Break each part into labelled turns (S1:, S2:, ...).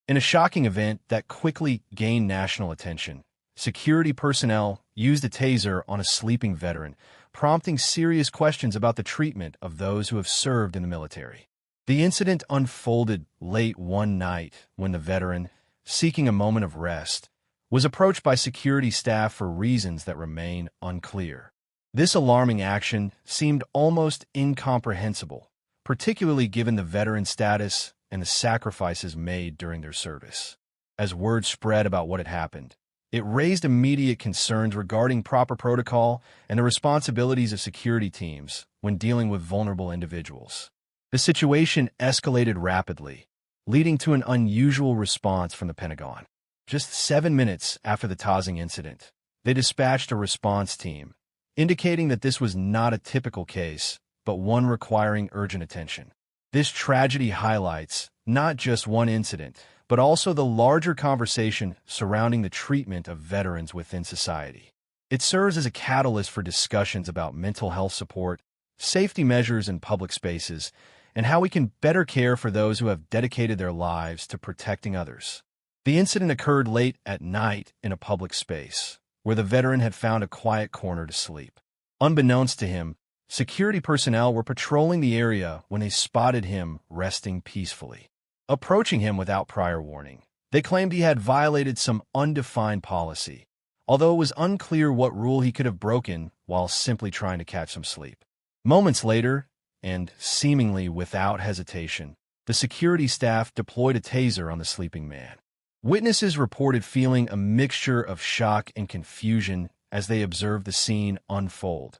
S1: In a shocking event that quickly gained national attention, security personnel used a taser on a sleeping veteran, prompting serious questions about the treatment of those who have served in the military. The incident unfolded late one night when the veteran, seeking a moment of rest, was approached by security staff for reasons that remain unclear. This alarming action seemed almost incomprehensible, particularly given the veteran's status and the sacrifices made during their service. As word spread about what had happened, it raised immediate concerns regarding proper protocol and the responsibilities of security teams when dealing with vulnerable individuals. The situation escalated rapidly, leading to an unusual response from the Pentagon. Just 7 minutes after the Taser incident, they dispatched a response team, indicating that this was not a typical case, but one requiring urgent attention. This tragedy highlights not just one incident, but also the larger conversation surrounding the treatment of veterans within society. It serves as a catalyst for discussions about mental health support, safety measures in public spaces, and how we can better care for those who have dedicated their lives to protecting others. The incident occurred late at night in a public space, where the veteran had found a quiet corner to sleep. Unbeknownst to him, security personnel were patrolling the area when they spotted him resting peacefully. Approaching him without prior warning, they claimed he had violated some undefined policy, although it was unclear what rule he could have broken while simply trying to catch some sleep. Moments later, and seemingly without hesitation, the security staff deployed a taser on the sleeping man. Witnesses reported feeling a mixture of shock and confusion as they observed the scene unfold.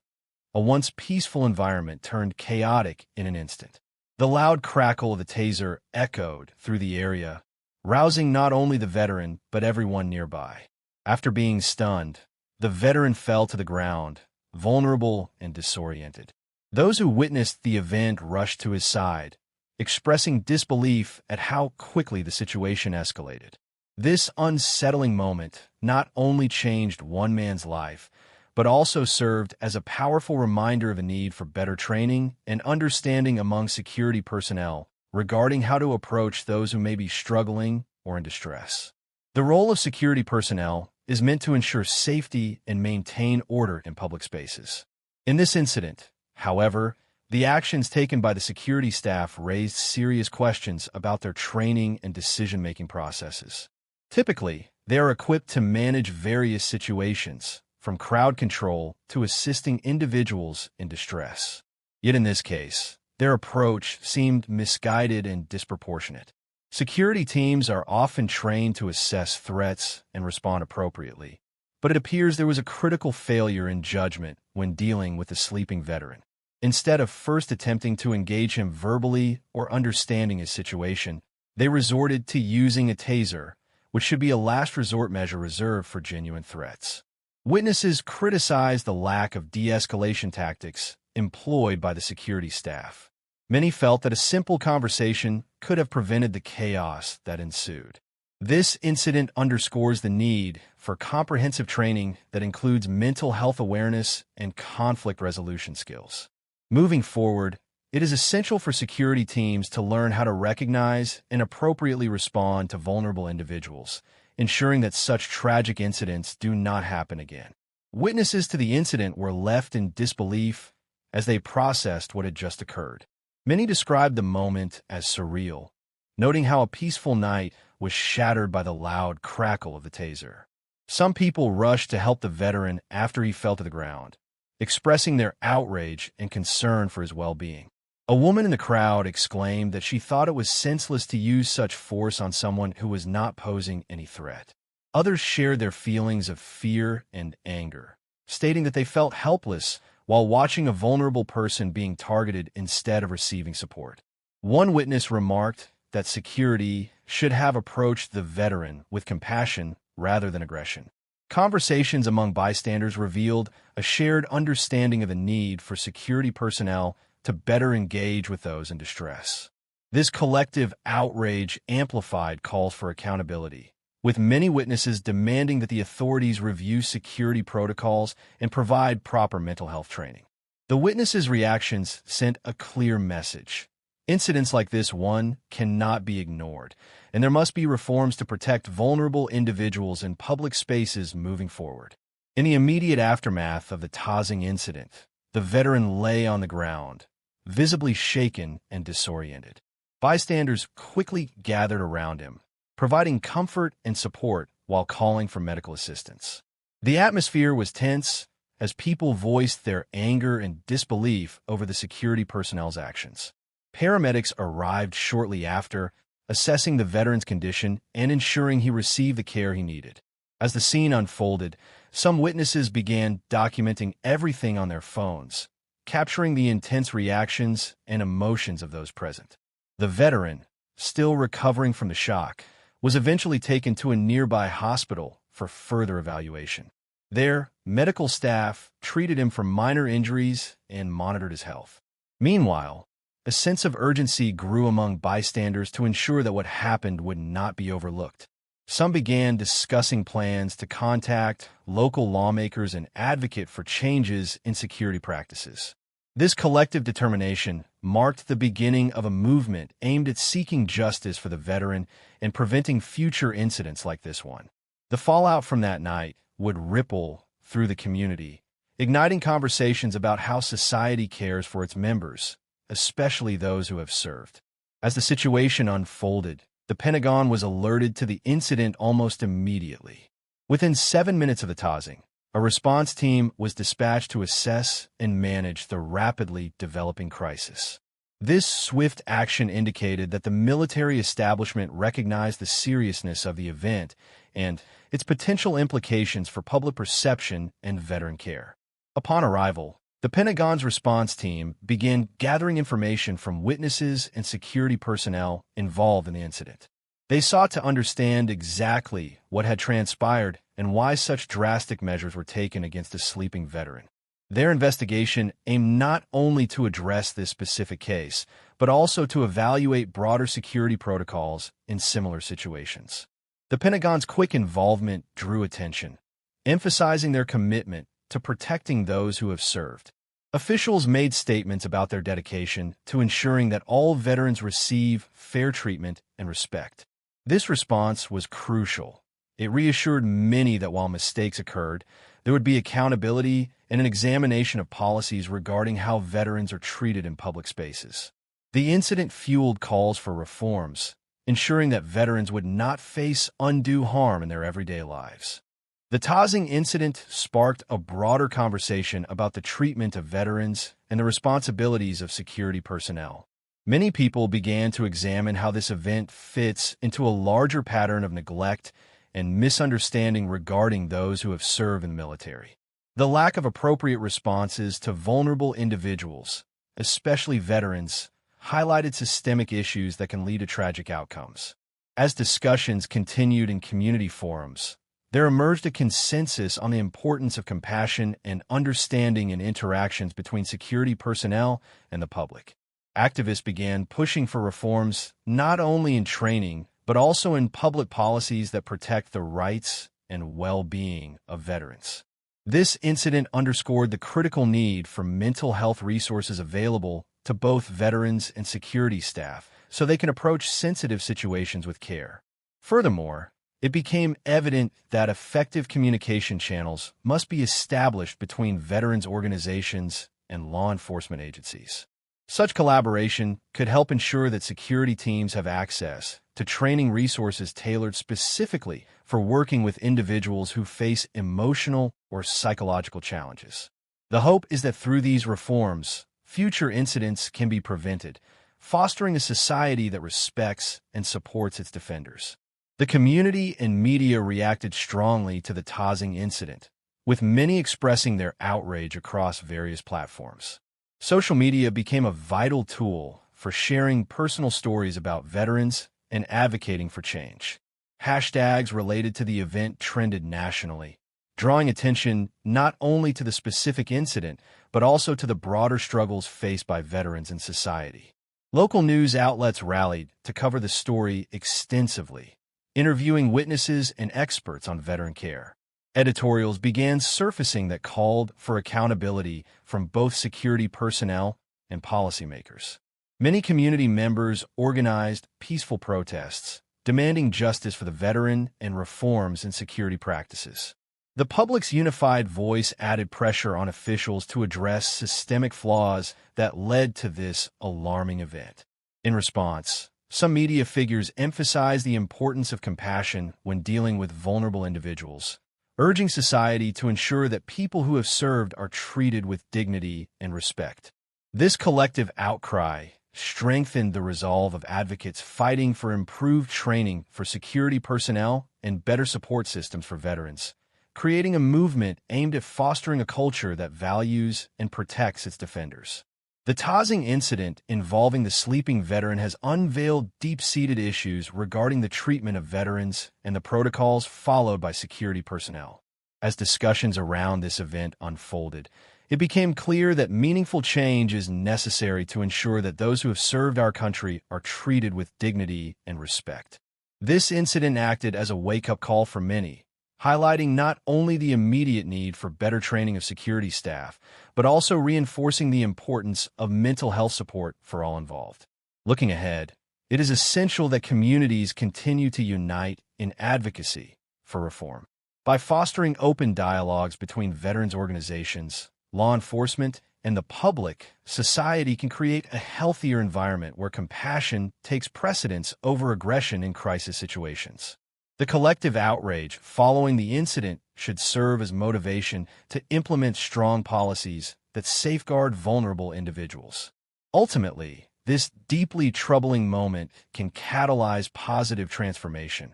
S1: A once peaceful environment turned chaotic in an instant. The loud crackle of the taser echoed through the area, rousing not only the veteran but everyone nearby. After being stunned, the veteran fell to the ground, vulnerable and disoriented. Those who witnessed the event rushed to his side, expressing disbelief at how quickly the situation escalated. This unsettling moment not only changed one man's life, but also served as a powerful reminder of a need for better training and understanding among security personnel regarding how to approach those who may be struggling or in distress. The role of security personnel is meant to ensure safety and maintain order in public spaces. In this incident, however, the actions taken by the security staff raised serious questions about their training and decision-making processes. Typically, they are equipped to manage various situations, from crowd control to assisting individuals in distress. Yet in this case, their approach seemed misguided and disproportionate. Security teams are often trained to assess threats and respond appropriately, but it appears there was a critical failure in judgment when dealing with a sleeping veteran. Instead of first attempting to engage him verbally or understanding his situation, they resorted to using a taser, which should be a last resort measure reserved for genuine threats. Witnesses criticized the lack of de-escalation tactics employed by the security staff. Many felt that a simple conversation could have prevented the chaos that ensued. This incident underscores the need for comprehensive training that includes mental health awareness and conflict resolution skills. Moving forward, it is essential for security teams to learn how to recognize and appropriately respond to vulnerable individuals, ensuring that such tragic incidents do not happen again. Witnesses to the incident were left in disbelief as they processed what had just occurred. Many described the moment as surreal, noting how a peaceful night was shattered by the loud crackle of the taser. Some people rushed to help the veteran after he fell to the ground, expressing their outrage and concern for his well-being. A woman in the crowd exclaimed that she thought it was senseless to use such force on someone who was not posing any threat. Others shared their feelings of fear and anger, stating that they felt helpless while watching a vulnerable person being targeted instead of receiving support. One witness remarked that security should have approached the veteran with compassion rather than aggression. Conversations among bystanders revealed a shared understanding of the need for security personnel to better engage with those in distress. This collective outrage amplified calls for accountability, with many witnesses demanding that the authorities review security protocols and provide proper mental health training. The witnesses' reactions sent a clear message. Incidents like this one cannot be ignored, and there must be reforms to protect vulnerable individuals in public spaces moving forward. In the immediate aftermath of the Tasing incident, the veteran lay on the ground, visibly shaken and disoriented. Bystanders quickly gathered around him, providing comfort and support while calling for medical assistance. The atmosphere was tense as people voiced their anger and disbelief over the security personnel's actions. Paramedics arrived shortly after, assessing the veteran's condition and ensuring he received the care he needed. As the scene unfolded, some witnesses began documenting everything on their phones, capturing the intense reactions and emotions of those present. The veteran, still recovering from the shock, was eventually taken to a nearby hospital for further evaluation. There, medical staff treated him for minor injuries and monitored his health. Meanwhile, a sense of urgency grew among bystanders to ensure that what happened would not be overlooked. Some began discussing plans to contact local lawmakers and advocate for changes in security practices. This collective determination marked the beginning of a movement aimed at seeking justice for the veteran and preventing future incidents like this one. The fallout from that night would ripple through the community, igniting conversations about how society cares for its members, especially those who have served. As the situation unfolded, the Pentagon was alerted to the incident almost immediately. Within 7 minutes of the Tasing, a response team was dispatched to assess and manage the rapidly developing crisis. This swift action indicated that the military establishment recognized the seriousness of the event and its potential implications for public perception and veteran care. Upon arrival, the Pentagon's response team began gathering information from witnesses and security personnel involved in the incident. They sought to understand exactly what had transpired and why such drastic measures were taken against a sleeping veteran. Their investigation aimed not only to address this specific case, but also to evaluate broader security protocols in similar situations. The Pentagon's quick involvement drew attention, emphasizing their commitment to protecting those who have served. Officials made statements about their dedication to ensuring that all veterans receive fair treatment and respect. This response was crucial. It reassured many that while mistakes occurred, there would be accountability and an examination of policies regarding how veterans are treated in public spaces. The incident fueled calls for reforms, ensuring that veterans would not face undue harm in their everyday lives. The Tasing incident sparked a broader conversation about the treatment of veterans and the responsibilities of security personnel. Many people began to examine how this event fits into a larger pattern of neglect and misunderstanding regarding those who have served in the military. The lack of appropriate responses to vulnerable individuals, especially veterans, highlighted systemic issues that can lead to tragic outcomes. As discussions continued in community forums, there emerged a consensus on the importance of compassion and understanding in interactions between security personnel and the public. Activists began pushing for reforms not only in training, but also in public policies that protect the rights and well-being of veterans. This incident underscored the critical need for mental health resources available to both veterans and security staff so they can approach sensitive situations with care. Furthermore, it became evident that effective communication channels must be established between veterans organizations and law enforcement agencies. Such collaboration could help ensure that security teams have access to training resources tailored specifically for working with individuals who face emotional or psychological challenges. The hope is that through these reforms, future incidents can be prevented, fostering a society that respects and supports its defenders. The community and media reacted strongly to the Tasing incident, with many expressing their outrage across various platforms. Social media became a vital tool for sharing personal stories about veterans and advocating for change. Hashtags related to the event trended nationally, drawing attention not only to the specific incident, but also to the broader struggles faced by veterans in society. Local news outlets rallied to cover the story extensively, interviewing witnesses and experts on veteran care. Editorials began surfacing that called for accountability from both security personnel and policymakers. Many community members organized peaceful protests, demanding justice for the veteran and reforms in security practices. The public's unified voice added pressure on officials to address systemic flaws that led to this alarming event. In response, some media figures emphasized the importance of compassion when dealing with vulnerable individuals, urging society to ensure that people who have served are treated with dignity and respect. This collective outcry strengthened the resolve of advocates fighting for improved training for security personnel and better support systems for veterans, creating a movement aimed at fostering a culture that values and protects its defenders. The Taser incident involving the sleeping veteran has unveiled deep-seated issues regarding the treatment of veterans and the protocols followed by security personnel. As discussions around this event unfolded, it became clear that meaningful change is necessary to ensure that those who have served our country are treated with dignity and respect. This incident acted as a wake-up call for many, highlighting not only the immediate need for better training of security staff, but also reinforcing the importance of mental health support for all involved. Looking ahead, it is essential that communities continue to unite in advocacy for reform. By fostering open dialogues between veterans organizations, law enforcement, and the public, society can create a healthier environment where compassion takes precedence over aggression in crisis situations. The collective outrage following the incident should serve as motivation to implement strong policies that safeguard vulnerable individuals. Ultimately, this deeply troubling moment can catalyze positive transformation,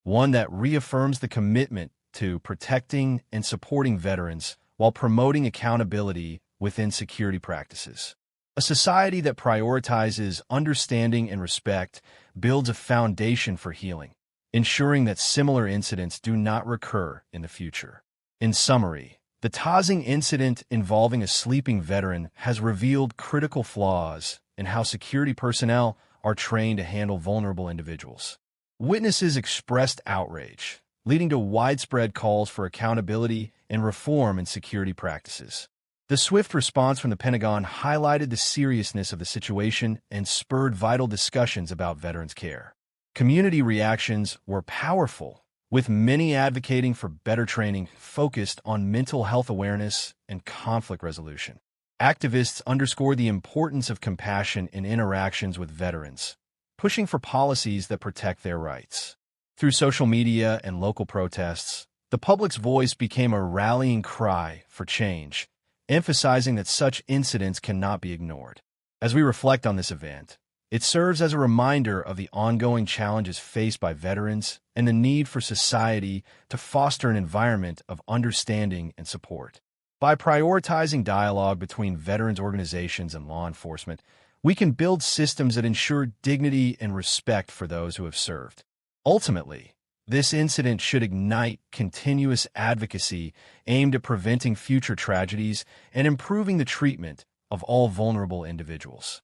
S1: one that reaffirms the commitment to protecting and supporting veterans while promoting accountability within security practices. A society that prioritizes understanding and respect builds a foundation for healing, ensuring that similar incidents do not recur in the future. In summary, the Taser incident involving a sleeping veteran has revealed critical flaws in how security personnel are trained to handle vulnerable individuals. Witnesses expressed outrage, leading to widespread calls for accountability and reform in security practices. The swift response from the Pentagon highlighted the seriousness of the situation and spurred vital discussions about veterans' care. Community reactions were powerful, with many advocating for better training focused on mental health awareness and conflict resolution. Activists underscored the importance of compassion in interactions with veterans, pushing for policies that protect their rights. Through social media and local protests, the public's voice became a rallying cry for change, emphasizing that such incidents cannot be ignored. As we reflect on this event, it serves as a reminder of the ongoing challenges faced by veterans and the need for society to foster an environment of understanding and support. By prioritizing dialogue between veterans organizations and law enforcement, we can build systems that ensure dignity and respect for those who have served. Ultimately, this incident should ignite continuous advocacy aimed at preventing future tragedies and improving the treatment of all vulnerable individuals.